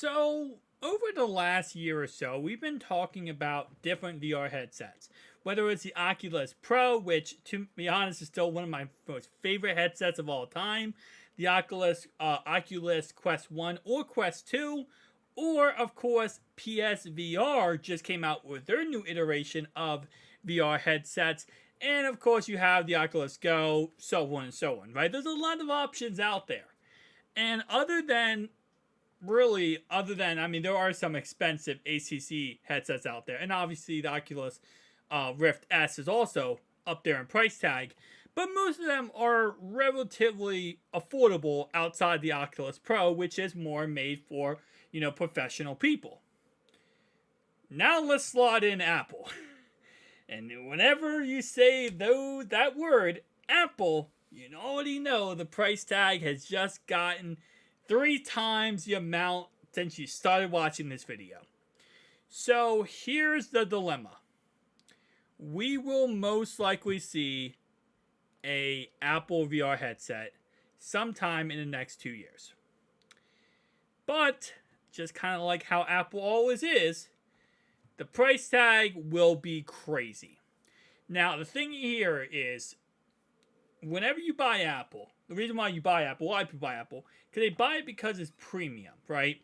So, over the last year or so, we've been talking about different VR headsets. Whether it's the Oculus Pro, which, to be honest, is still one of my most favorite headsets of all time, the Oculus Quest 1 or Quest 2, or, of course, PSVR just came out with their new iteration of VR headsets. And, of course, you have the Oculus Go, so on and so on, right? There's a lot of options out there. And I mean, there are some expensive HTC headsets out there, and obviously the Oculus Rift S is also up there in price tag, but most of them are relatively affordable outside the Oculus Pro, which is more made for, professional people. Now let's slot in Apple. And whenever you say that word, Apple, you already know the price tag has just gotten 3 times the amount since you started watching this video. So here's the dilemma. We will most likely see a Apple VR headset sometime in the next 2 years. But, just kind of like how Apple always is, the price tag will be crazy. Now, the thing here is, whenever you buy Apple, the reason why you buy Apple, why people buy Apple, because they buy it because it's premium, right?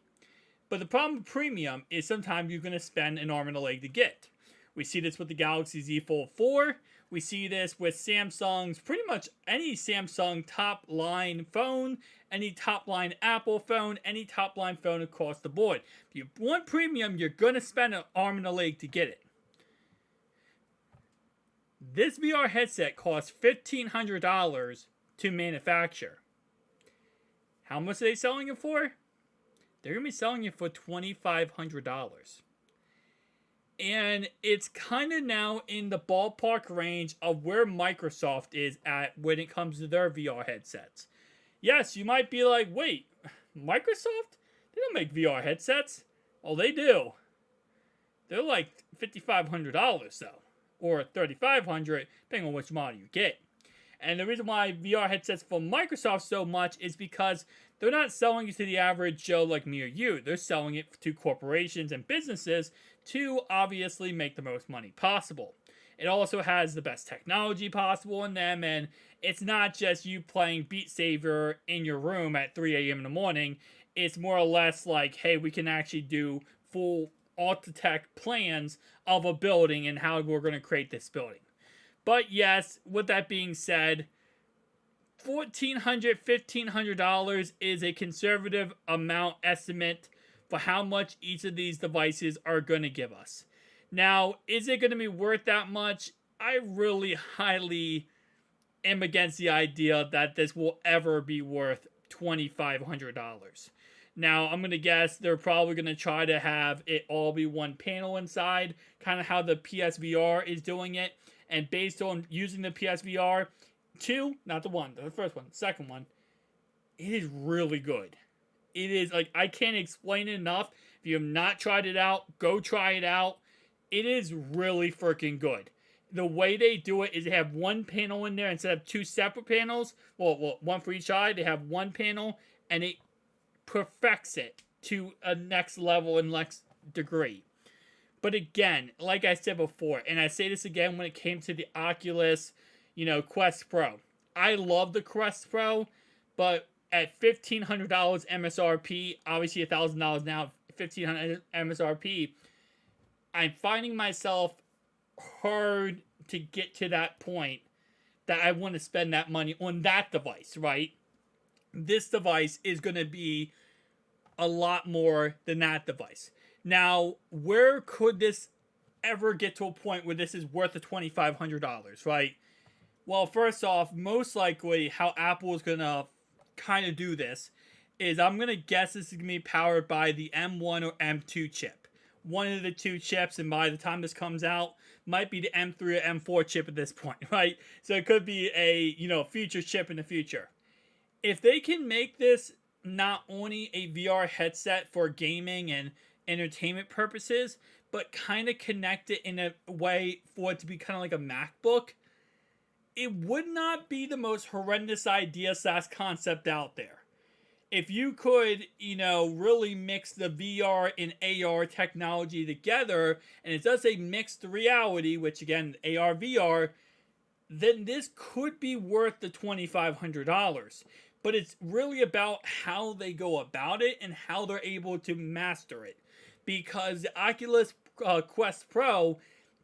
But the problem with premium is sometimes you're going to spend an arm and a leg to get. We see this with the Galaxy Z Fold 4. We see this with Samsung's, pretty much any Samsung top line phone, any top line Apple phone, any top line phone across the board. If you want premium, you're going to spend an arm and a leg to get it. This VR headset costs $1,500 to manufacture. How much are they selling it for? They're going to be selling it for $2,500. And it's kind of now in the ballpark range of where Microsoft is at when it comes to their VR headsets. Yes, you might be like, wait, Microsoft? They don't make VR headsets. Oh, they do. They're like $5,500 though. Or $3,500, depending on which model you get. And the reason why VR headsets from Microsoft so much is because they're not selling it to the average Joe like me or you. They're selling it to corporations and businesses to obviously make the most money possible. It also has the best technology possible in them, and it's not just you playing Beat Saber in your room at 3 a.m. in the morning. It's more or less like, hey, we can actually do full architect plans of a building and how we're going to create this building. But yes, with that being said, $1,400, $1,500 is a conservative amount estimate for how much each of these devices are going to give us. Now, is it going to be worth that much? I really highly am against the idea that this will ever be worth $2,500. Now, I'm going to guess they're probably going to try to have it all be one panel inside, kind of how the PSVR is doing it. And based on using the PSVR 2, not the one, the first one, the second one, it is really good. It is, like, I can't explain it enough. If you have not tried it out, go try it out. It is really freaking good. The way they do it is they have one panel in there instead of 2 separate panels. Well, one for each eye. They have one panel, and it perfects it to a next level and next degree. But again, like I said before, and I say this again when it came to the Oculus, Quest Pro. I love the Quest Pro, but at $1,500 MSRP, obviously $1,000 now, $1,500 MSRP, I'm finding myself hard to get to that point that I want to spend that money on that device, right? This device is going to be a lot more than that device. Now, where could this ever get to a point where this is worth the $2,500, right? Well, first off, most likely how Apple is going to kind of do this is I'm going to guess this is going to be powered by the M1 or M2 chip. One of the 2 chips, and by the time this comes out, might be the M3 or M4 chip at this point, right? So it could be a, future chip in the future. If they can make this not only a VR headset for gaming and entertainment purposes, but kind of connect it in a way for it to be kind of like a MacBook, it would not be the most horrendous idea / concept out there. if you could, really mix the VR and AR technology together, and it does say mixed reality, which again, AR, VR, then this could be worth the $2,500. But it's really about how they go about it and how they're able to master it. Because the Oculus Quest Pro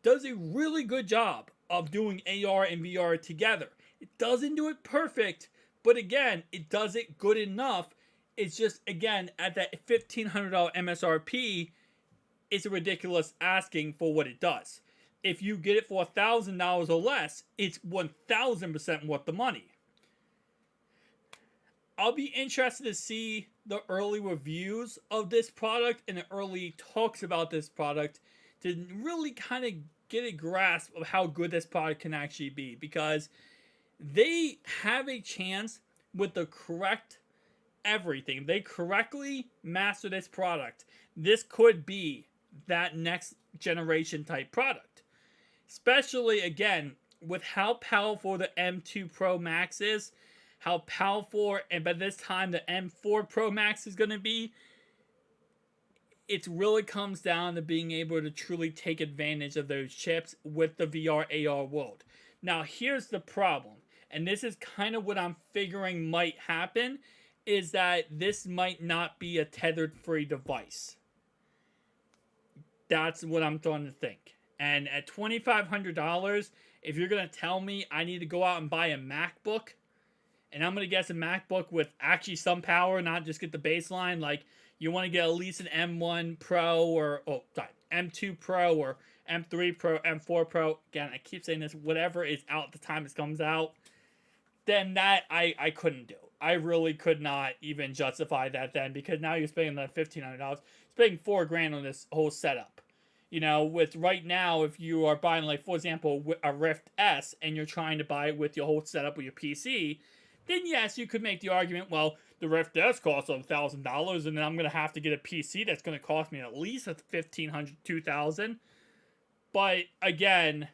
does a really good job of doing AR and VR together. It doesn't do it perfect, but again, it does it good enough. It's just, again, at that $1,500 MSRP, it's ridiculous asking for what it does. If you get it for $1,000 or less, it's 1,000% worth the money. I'll be interested to see the early reviews of this product and the early talks about this product to really kind of get a grasp of how good this product can actually be, because they have a chance with the correct everything. If they correctly master this product, this could be that next generation type product. Especially, again, with how powerful the M2 Pro Max is, how powerful, and by this time the M4 Pro Max is going to be, it really comes down to being able to truly take advantage of those chips with the VR AR world. Now, here's the problem, and this is kind of what I'm figuring might happen, is that this might not be a tethered-free device. That's what I'm starting to think. And at $2,500, if you're going to tell me I need to go out and buy a MacBook, and I'm going to guess a MacBook with actually some power, not just get the baseline, like you want to get at least an M1 Pro or, M2 Pro or M3 Pro, M4 Pro, again, I keep saying this, whatever is out at the time it comes out, then that I couldn't do. I really could not even justify that then, because now you're spending like $1,500, spending $4,000 on this whole setup. With right now, if you are buying, like, for example, a Rift S, and you're trying to buy it with your whole setup with your PC, then yes, you could make the argument, well, the Rift S costs $1,000, and then I'm going to have to get a PC that's going to cost me at least $1,500, $2,000. But, again,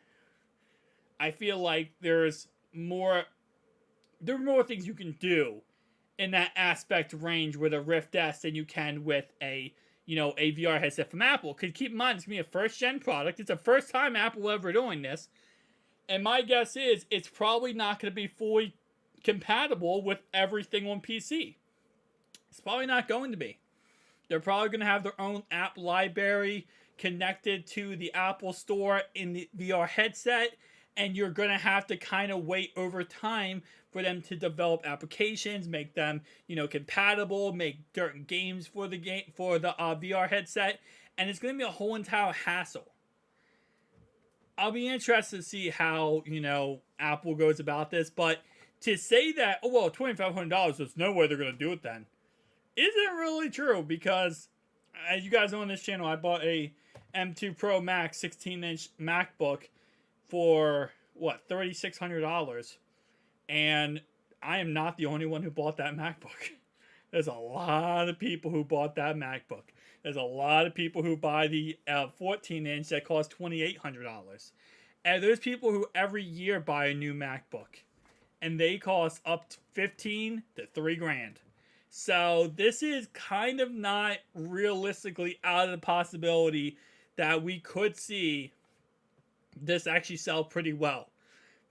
I feel like there are more things you can do in that aspect range with a Rift S than you can with a VR headset from Apple. Because keep in mind, it's going to be a first-gen product. It's the first time Apple ever doing this. And my guess is it's probably not going to be fully compatible with everything on PC. It's probably not going to be. They're probably going to have their own app library connected to the Apple Store in the VR headset, and you're going to have to kind of wait over time for them to develop applications, make them, compatible, make certain games for the VR headset, and it's going to be a whole entire hassle. I'll be interested to see how, Apple goes about this, but to say that, $2,500, there's no way they're going to do it then, isn't really true, because as you guys know on this channel, I bought a M2 Pro Max 16-inch MacBook for, $3,600, and I am not the only one who bought that MacBook. There's a lot of people who bought that MacBook. There's a lot of people who buy the 14-inch that costs $2,800. And there's people who every year buy a new MacBook, and they cost up to $15,000 to $3,000. So this is kind of not realistically out of the possibility that we could see this actually sell pretty well.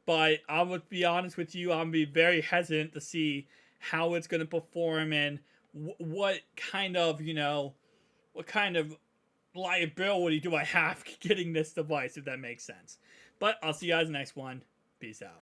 But I would be honest with you, I'm going to be very hesitant to see how it's going to perform and what kind of liability do I have getting this device, if that makes sense. But I'll see you guys next one. Peace out.